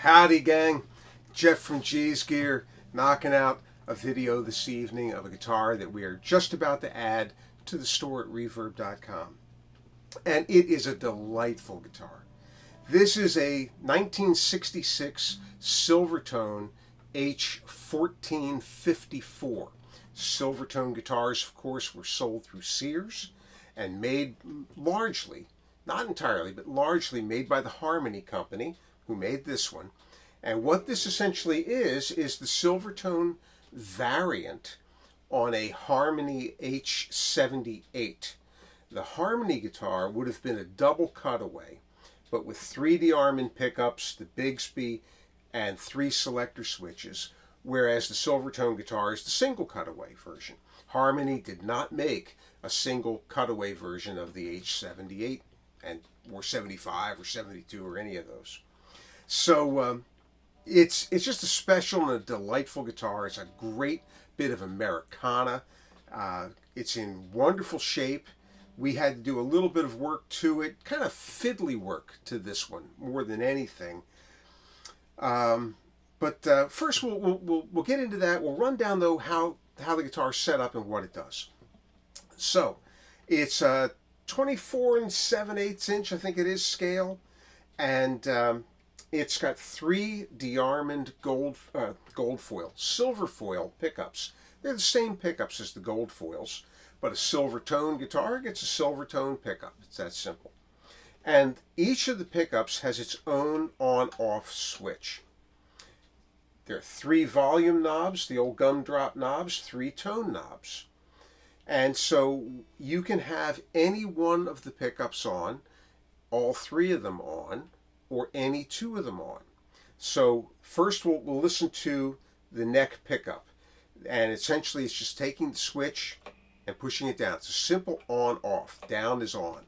Howdy gang, Jeff from G's Gear knocking out a video this evening of a guitar that we are just about to add to the store at reverb.com. And it is a delightful guitar. This is a 1966 Silvertone H1454. Silvertone guitars, of course, were sold through Sears and made largely, not entirely, but largely made by the Harmony Company, who made this one. And what this essentially is the Silvertone variant on a Harmony H78. The Harmony guitar would have been a double cutaway, but with 3 de-arming pickups, the Bigsby, and 3 selector switches, whereas the Silvertone guitar is the single cutaway version. Harmony did not make a single cutaway version of the H78 or 75 or 72 or any of those. So it's just a special and a delightful guitar. It's a great bit of Americana. It's in wonderful shape. We had to do a little bit of work to it, kind of fiddly work to this one more than anything. But first we'll get into that. We'll run down though how the guitar is set up and what it does. So it's 24 7/8 inch, I think it is, scale, and it's got 3 de-armond gold foil, silver foil pickups. They're the same pickups as the gold foils, but a Silvertone guitar gets a Silvertone pickup. It's that simple. And each of the pickups has its own on-off switch. There are 3 volume knobs, the old gumdrop knobs, 3 tone knobs. And so you can have any one of the pickups on, all 3 of them on, or any 2 of them on. So first we'll listen to the neck pickup. And essentially it's just taking the switch and pushing it down. It's a simple on-off. Down is on.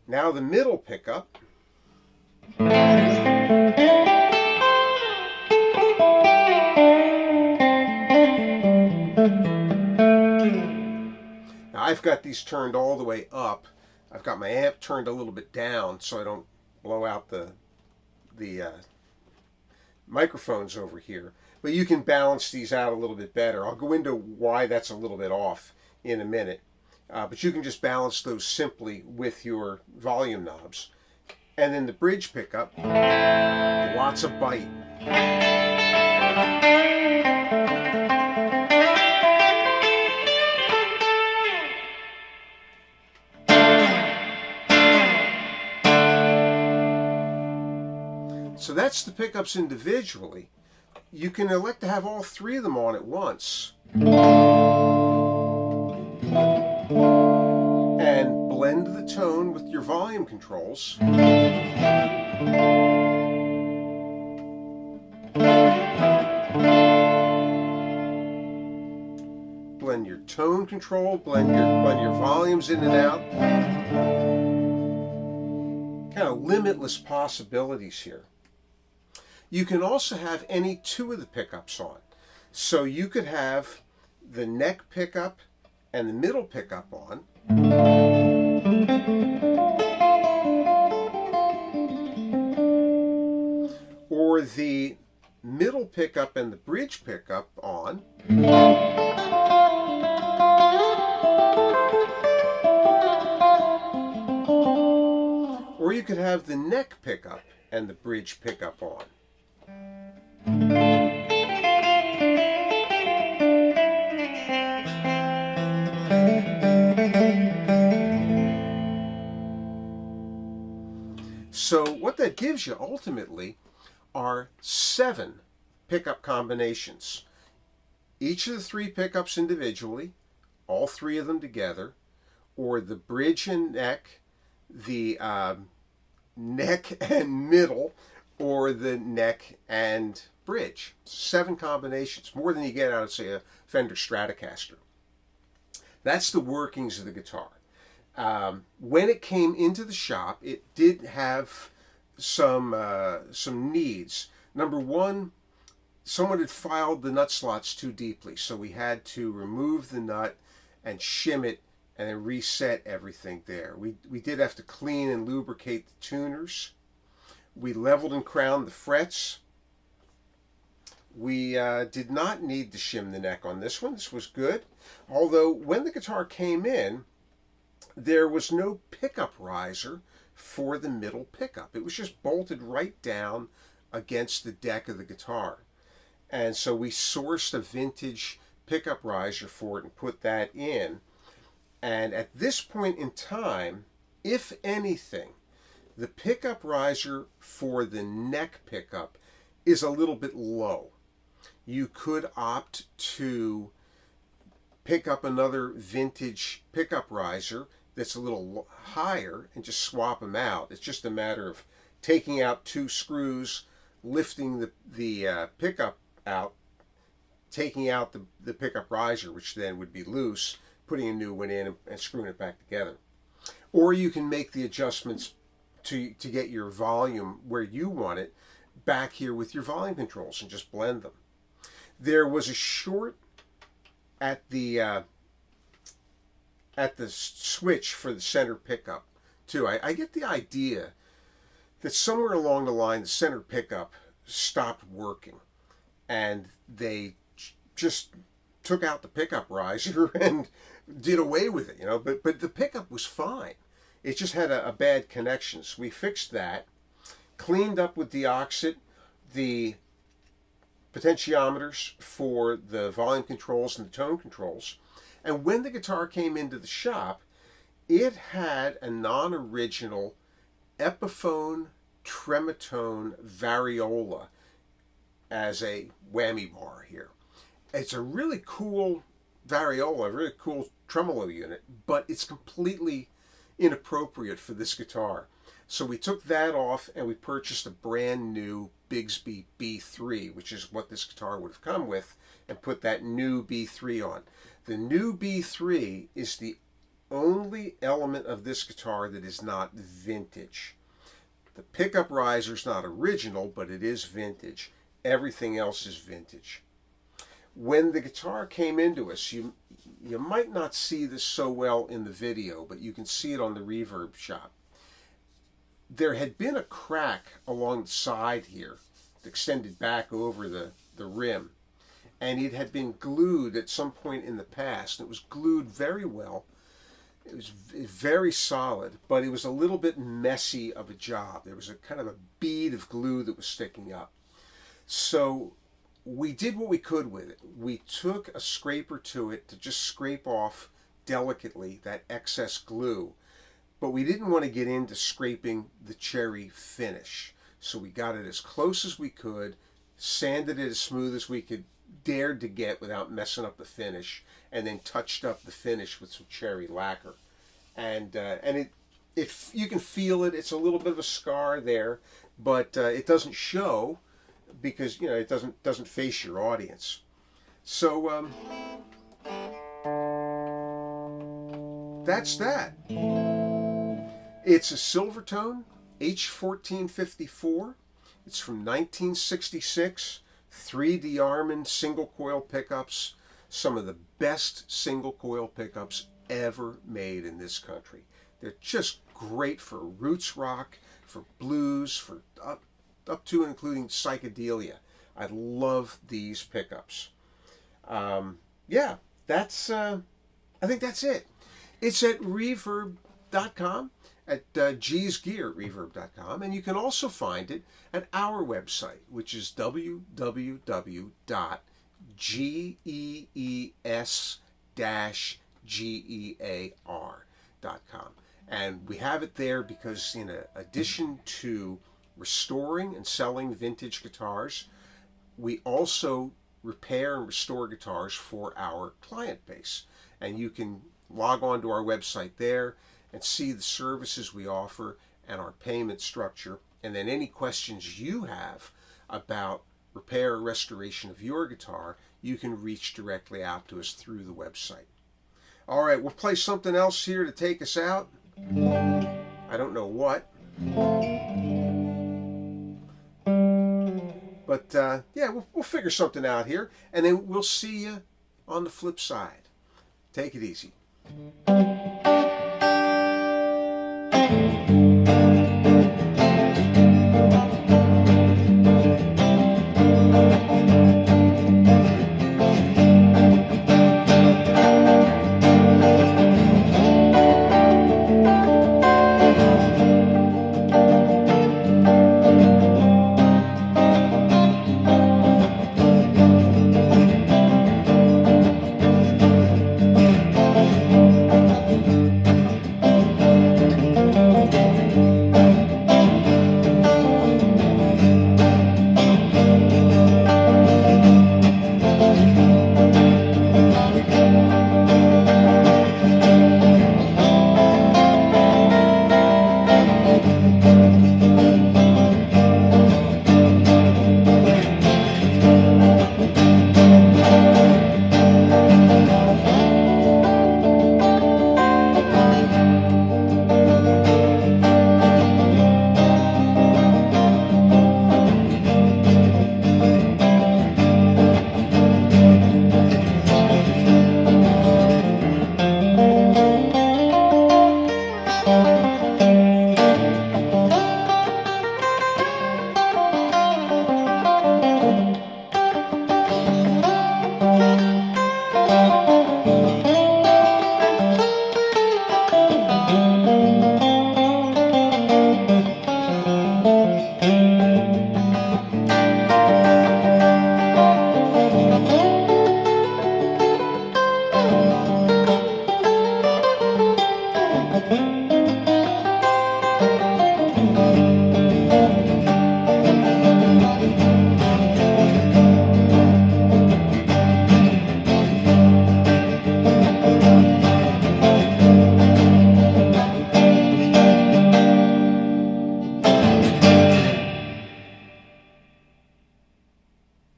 Now the middle pickup. Now I've got these turned all the way up. I've got my amp turned a little bit down so I don't blow out the microphones over here. But you can balance these out a little bit better. I'll go into why that's a little bit off in a minute. But you can just balance those simply with your volume knobs. And then the bridge pickup, lots of bite. So that's the pickups individually. You can elect to have all 3 of them on at once. And blend the tone with your volume controls. Blend your tone control, blend your volumes in and out. Kind of limitless possibilities here. You can also have any 2 of the pickups on. So you could have the neck pickup and the middle pickup on. Or the middle pickup and the bridge pickup on. Or you could have the neck pickup and the bridge pickup on. So what that gives you ultimately are 7 pickup combinations. Each of the 3 pickups individually, all 3 of them together, or the bridge and neck, the neck and middle, or the neck and bridge. 7 combinations, more than you get out of, say, a Fender Stratocaster. That's the workings of the guitar. When it came into the shop, it did have some needs. Number one, someone had filed the nut slots too deeply, so we had to remove the nut and shim it and then reset everything there. We did have to clean and lubricate the tuners. We leveled and crowned the frets. We did not need to shim the neck on this one. This was good. Although when the guitar came in, there was no pickup riser for the middle pickup. It was just bolted right down against the deck of the guitar. And so we sourced a vintage pickup riser for it and put that in. And at this point in time, if anything, the pickup riser for the neck pickup is a little bit low. You could opt to pick up another vintage pickup riser that's a little higher and just swap them out. It's just a matter of taking out 2 screws, lifting the pickup out, taking out the pickup riser, which then would be loose, putting a new one in and screwing it back together. Or you can make the adjustments to get your volume where you want it back here with your volume controls and just blend them. There was a short at the switch for the center pickup too. I get the idea that somewhere along the line the center pickup stopped working and they just took out the pickup riser and did away with it, you know, but the pickup was fine. It just had a bad connection. So we fixed that, cleaned up with deoxit the potentiometers for the volume controls and the tone controls. And when the guitar came into the shop, it had a non-original Epiphone Trematone variola as a whammy bar here. It's a really cool variola, a really cool tremolo unit, but it's completely inappropriate for this guitar. So we took that off and we purchased a brand new Bigsby B3, which is what this guitar would have come with, and put that new B3 on. The new B3 is the only element of this guitar that is not vintage. The pickup riser is not original, but it is vintage. Everything else is vintage. When the guitar came into us, you might not see this so well in the video, but you can see it on the reverb shop. There had been a crack along the side here that extended back over the rim, and it had been glued at some point in the past. It was glued very well. It was very solid, but it was a little bit messy of a job. There was a kind of a bead of glue that was sticking up. So we did what we could with it. We took a scraper to it to just scrape off delicately that excess glue, but we didn't want to get into scraping the cherry finish. So we got it as close as we could, sanded it as smooth as we could, dared to get without messing up the finish, and then touched up the finish with some cherry lacquer. And it you can feel it. It's a little bit of a scar there, but it doesn't show because, you know, it doesn't face your audience. So that's that. It's a Silvertone H1454. It's from 1966. 3 DeArmond single coil pickups. Some of the best single coil pickups ever made in this country. They're just great for roots rock, for blues, for up to and including psychedelia. I love these pickups. Yeah, that's I think that's it. It's at reverb.com, at gsgear@reverb.com, and you can also find it at our website, which is www.gees-gear.com. And we have it there because, in addition to restoring and selling vintage guitars, we also repair and restore guitars for our client base. And you can log on to our website there and see the services we offer and our payment structure. And then any questions you have about repair or restoration of your guitar, you can reach directly out to us through the website. All right, we'll play something else here to take us out. I don't know what. But yeah, we'll figure something out here, and then we'll see you on the flip side. Take it easy.